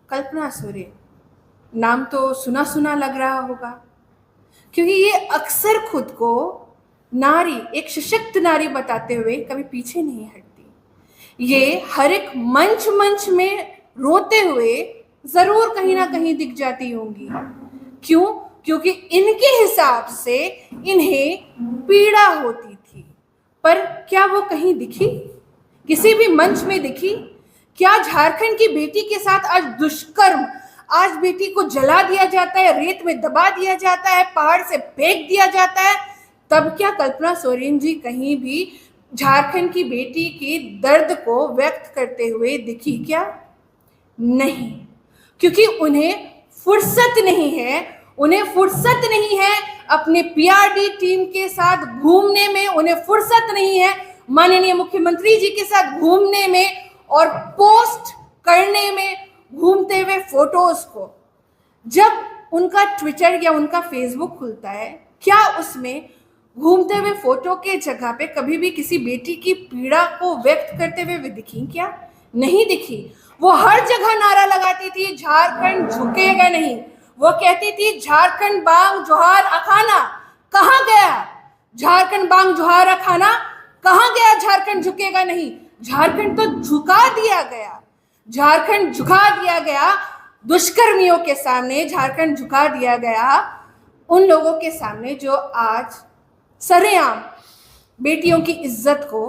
कल्पना सोरेन नाम तो सुना सुना लग रहा होगा, क्योंकि ये अक्सर खुद को नारी, एक सशक्त नारी बताते हुए कभी पीछे नहीं हटती। ये हर एक मंच मंच में रोते हुए जरूर कहीं ना कहीं दिख जाती होंगी। क्यों? क्योंकि इनके हिसाब से इन्हें पीड़ा होती थी। पर क्या वो कहीं दिखी? किसी भी मंच में दिखी? क्या झारखंड की बेटी के साथ आज दुष्कर्म, आज बेटी को जला दिया जाता है, रेत में दबा दिया जाता है, पहाड़ से फेंक दिया जाता है, तब क्या कल्पना सोरेन जी कहीं भी झारखंड की बेटी के दर्द को व्यक्त करते हुए दिखी क्या? नहीं, क्योंकि उन्हें फुर्सत नहीं है। उन्हें फुर्सत नहीं है अपने पीआरडी टीम के साथ घूमने में, उन्हें फुर्सत नहीं है माननीय मुख्यमंत्री जी के साथ घूमने में और पोस्ट करने में, घूमते हुए फोटोज को। जब उनका ट्विटर या उनका फेसबुक खुलता है, क्या उसमें घूमते हुए फोटो के जगह पे कभी भी किसी बेटी की पीड़ा को व्यक्त करते हुए दिखी क्या? नहीं दिखी। वो हर जगह नारा लगाती थी, झारखंड झुकेगा नहीं। वो कहती थी झारखंड बांग जोहार अखाना। कहाँ गया झारखंड बांग जोहार अखाना? कहाँ गया झारखंड झुकेगा नहीं? झारखंड तो झुका दिया गया। झारखंड झुका दिया गया दुष्कर्मियों के सामने। झारखंड झुका दिया गया उन लोगों के सामने जो आज सरेआम बेटियों की इज्जत को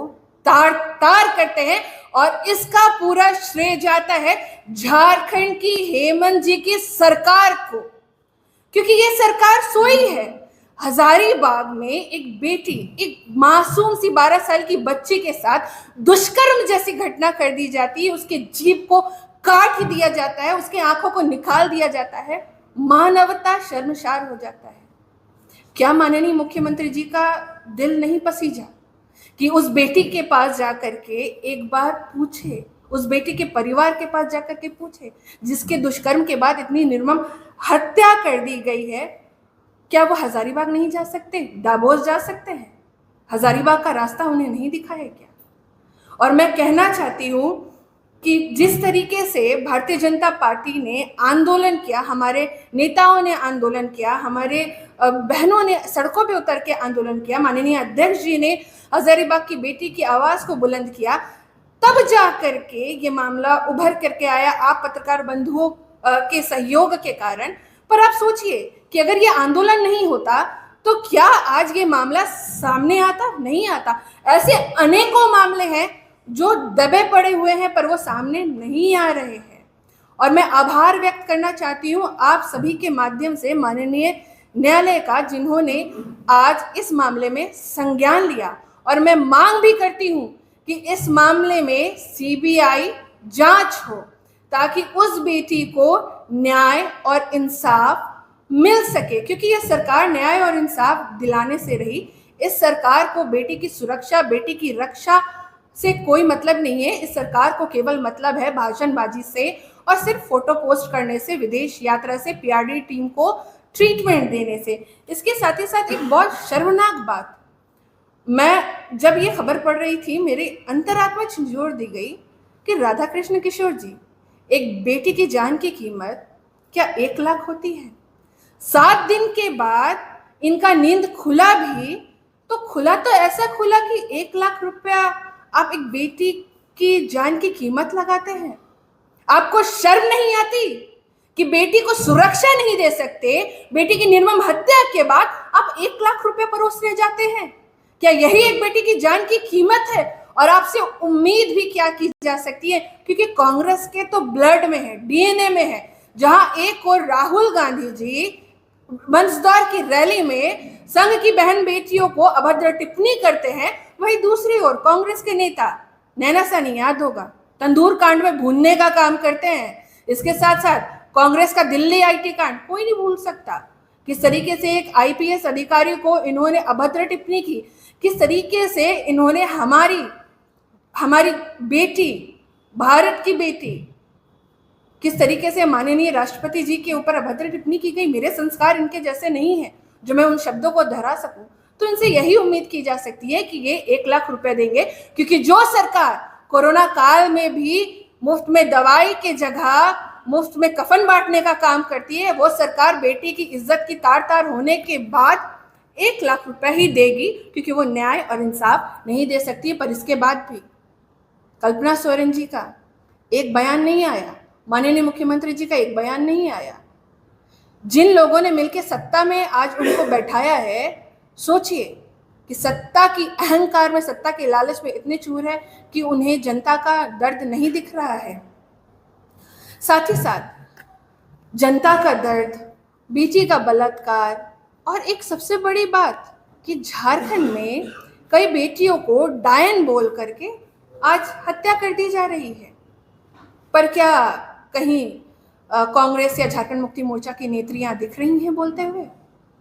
तार तार करते हैं। और इसका पूरा श्रेय जाता है झारखंड की हेमंत जी की सरकार को, क्योंकि ये सरकार सोई है। हजारीबाग में एक बेटी, एक मासूम सी 12 साल की बच्ची के साथ दुष्कर्म जैसी घटना कर दी जाती है, उसके जीभ को काट दिया जाता है, उसके आंखों को निकाल दिया जाता है, मानवता शर्मसार हो जाता है। क्या माननीय मुख्यमंत्री जी का दिल नहीं पसीजा कि उस बेटी के पास जाकर के एक बार पूछे, उस बेटी के परिवार के पास जाकर के पूछे, जिसके दुष्कर्म के बाद इतनी निर्मम हत्या कर दी गई है, क्या वो हजारीबाग नहीं जा सकते? दाबोस जा सकते हैं? हजारीबाग का रास्ता उन्हें नहीं दिखा है क्या? और मैं कहना चाहती हूँ कि जिस तरीके से भारतीय जनता पार्टी ने आंदोलन किया, हमारे नेताओं ने आंदोलन किया, हमारे बहनों ने सड़कों पे उतर के आंदोलन किया, माननीय अध्यक्ष जी ने हजारीबाग की बेटी की आवाज को बुलंद किया, तब जा करके ये मामला उभर करके आया आप पत्रकार बंधुओं के सहयोग के कारण। पर आप सोचिए कि अगर ये आंदोलन नहीं होता तो क्या आज ये मामला सामने आता? नहीं आता। ऐसे अनेकों मामले हैं जो दबे पड़े हुए हैं पर वो सामने नहीं आ रहे हैं। और मैं आभार व्यक्त करना चाहती हूँ आप सभी के माध्यम से माननीय न्यायालय का, जिन्होंने आज इस मामले में संज्ञान लिया। और मैं मांग भी करती हूँ कि इस मामले में सीबीआई जांच हो, ताकि उस बेटी को न्याय और इंसाफ मिल सके, क्योंकि यह सरकार न्याय और इंसाफ दिलाने से रही। इस सरकार को बेटी की सुरक्षा, बेटी की रक्षा से कोई मतलब नहीं है। इस सरकार को केवल मतलब है भाषणबाजी से और सिर्फ फोटो पोस्ट करने से, विदेश यात्रा से, पीआरडी टीम को ट्रीटमेंट देने से। इसके साथ ही साथ एक बहुत शर्मनाक बात, मैं जब ये खबर पढ़ रही थी मेरे अंतरात्मा झंझोर दी गई कि राधा कृष्ण किशोर जी, एक बेटी की जान की कीमत क्या 1 लाख होती है? 7 दिन के बाद इनका नींद खुला भी तो खुला तो ऐसा खुला कि 1 लाख रुपया आप एक बेटी की जान की कीमत लगाते हैं। आपको शर्म नहीं आती कि बेटी को सुरक्षा नहीं दे सकते? बेटी की निर्मम हत्या के बाद आप 1 लाख रुपए परोसने जाते हैं। क्या यही एक बेटी की जान की कीमत है? और आपसे उम्मीद भी क्या की जा सकती है, क्योंकि कांग्रेस के तो ब्लड में है, डीएनए में है। जहां एक और राहुल गांधी जी मंसदौर की रैली में संघ की बहन बेटियों को अभद्र टिप्पणी करते हैं, वही दूसरी ओर कांग्रेस के नेता, नैना सानी याद होगा, तंदूर कांड में भूनने का काम करते हैं। इसके साथ साथ कांग्रेस का दिल्ली आईटी कांड कोई नहीं भूल सकता। किस तरीके से एक आईपीएस अधिकारी को इन्होंने अभद्र टिप्पणी की, किस तरीके से इन्होंने हमारी बेटी, भारत की बेटी, किस तरीके से माननीय राष्ट्रपति जी के ऊपर अभद्र टिप्पणी की गई। मेरे संस्कार इनके जैसे नहीं है जो मैं उन शब्दों को दोहरा सकूं। तो इनसे यही उम्मीद की जा सकती है कि ये 1 लाख रुपए देंगे, क्योंकि जो सरकार कोरोना काल में भी मुफ्त में दवाई के जगह मुफ्त में कफन बांटने का काम करती है, वो सरकार बेटी की इज्जत की तार तार होने के बाद 1 लाख रुपए ही देगी, क्योंकि वो न्याय और इंसाफ नहीं दे सकती है। पर इसके बाद भी कल्पना सोरेन जी का एक बयान नहीं आया, माननीय मुख्यमंत्री जी का एक बयान नहीं आया। जिन लोगों ने मिलकर सत्ता में आज उनको बैठाया है, सोचिए कि सत्ता की अहंकार में, सत्ता के लालच में इतने चूर है कि उन्हें जनता का दर्द नहीं दिख रहा है। साथ ही साथ जनता का दर्द, बेटी का बलात्कार, और एक सबसे बड़ी बात कि झारखंड में कई बेटियों को डायन बोल करके आज हत्या कर दी जा रही है। पर क्या कहीं कांग्रेस या झारखंड मुक्ति मोर्चा की नेत्रियां दिख रही हैं बोलते हुए?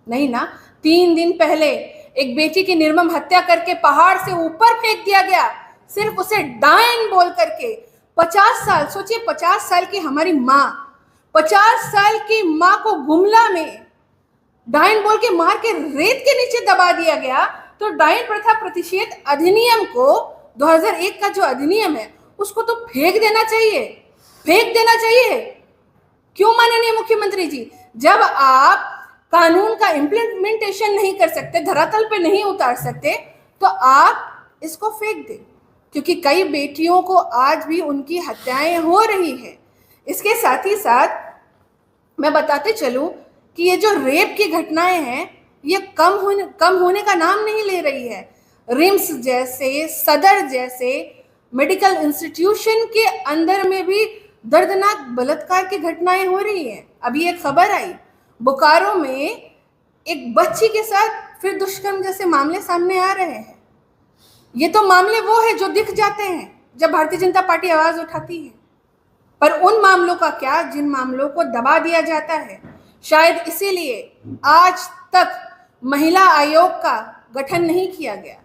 नहीं ना। 3 दिन पहले एक बेटी की निर्मम हत्या करके पहाड़ से ऊपर फेंक दिया गया, सिर्फ उसे डायन बोल करके। 50 साल, सोचिए 50 साल की हमारी माँ, 50 साल की माँ को गुमला में डायन बोल के मार के रेत के नीचे दबा दिया गया। तो डायन प्रथा प्रतिषेध अधिनियम को, 2001 का जो अधिनियम है, उसको तो फेंक देना चाहिए, फेंक देना चाहिए। क्यों माननीय मुख्यमंत्री जी? जब आप कानून का इम्प्लीमेंटेशन नहीं कर सकते, धरातल पे नहीं उतार सकते, तो आप इसको फेंक दें, क्योंकि कई बेटियों को आज भी उनकी हत्याएं हो रही है। इसके साथ ही साथ मैं बताते चलूं कि ये जो रेप की घटनाएं हैं, ये कम होने का नाम नहीं ले रही है। रिम्स जैसे, सदर जैसे मेडिकल इंस्टीट्यूशन के अंदर में भी दर्दनाक बलात्कार की घटनाएं हो रही हैं। अभी एक खबर आई, बोकारो में एक बच्ची के साथ फिर दुष्कर्म जैसे मामले सामने आ रहे हैं। ये तो मामले वो है जो दिख जाते हैं जब भारतीय जनता पार्टी आवाज उठाती है, पर उन मामलों का क्या जिन मामलों को दबा दिया जाता है। शायद इसीलिए आज तक महिला आयोग का गठन नहीं किया गया,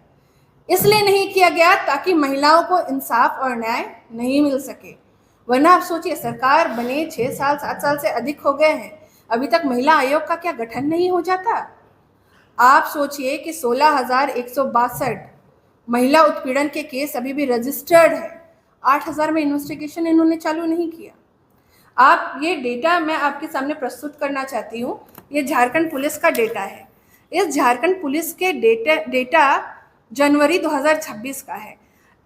इसलिए नहीं किया गया ताकि महिलाओं को इंसाफ और न्याय नहीं मिल सके। वरना आप सोचिए, सरकार बने 6 साल 7 साल से अधिक हो गए हैं, अभी तक महिला आयोग का क्या गठन नहीं हो जाता? आप सोचिए कि 16,162 महिला उत्पीड़न के केस अभी भी रजिस्टर्ड है, 8,000 में इन्वेस्टिगेशन इन्होंने चालू नहीं किया। आप ये डेटा मैं आपके सामने प्रस्तुत करना चाहती हूँ। ये झारखंड पुलिस का डेटा है। इस झारखंड पुलिस के डेटा जनवरी 2026 का है।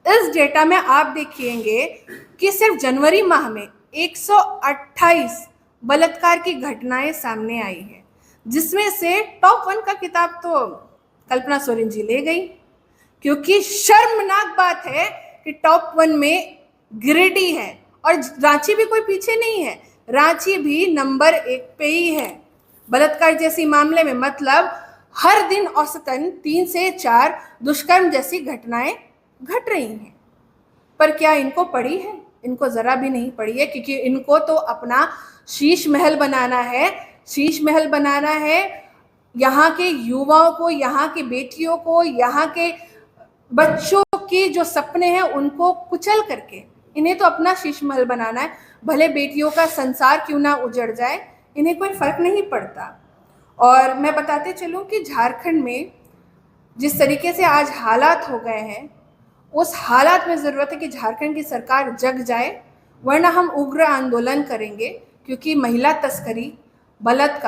इस डेटा में आप देखिएंगे कि सिर्फ जनवरी माह में 128 बलात्कार की घटनाएं सामने आई है, जिसमें से टॉप 1 का किताब तो कल्पना सोरेन जी ले गई, क्योंकि शर्मनाक बात है कि टॉप 1 में गिरिडीह है और रांची भी कोई पीछे नहीं है, रांची भी नंबर 1 पे ही है बलात्कार जैसी मामले में। मतलब हर दिन औसतन 3 से 4 दुष्कर्म जैसी घटनाएं घट रही हैं। पर क्या इनको पड़ी है? इनको जरा भी नहीं पड़ी है, क्योंकि इनको तो अपना शीश महल बनाना है, शीश महल बनाना है यहाँ के युवाओं को, यहाँ की बेटियों को, यहाँ के बच्चों के जो सपने हैं उनको कुचल करके इन्हें तो अपना शीश महल बनाना है। भले बेटियों का संसार क्यों ना उजड़ जाए, इन्हें कोई फर्क नहीं पड़ता। और मैं बताते चलूं कि झारखंड में जिस तरीके से आज हालात हो गए हैं, उस हालात में ज़रूरत है कि झारखंड की सरकार जग जाए, वरना हम उग्र आंदोलन करेंगे, क्योंकि महिला तस्करी, बलात्कार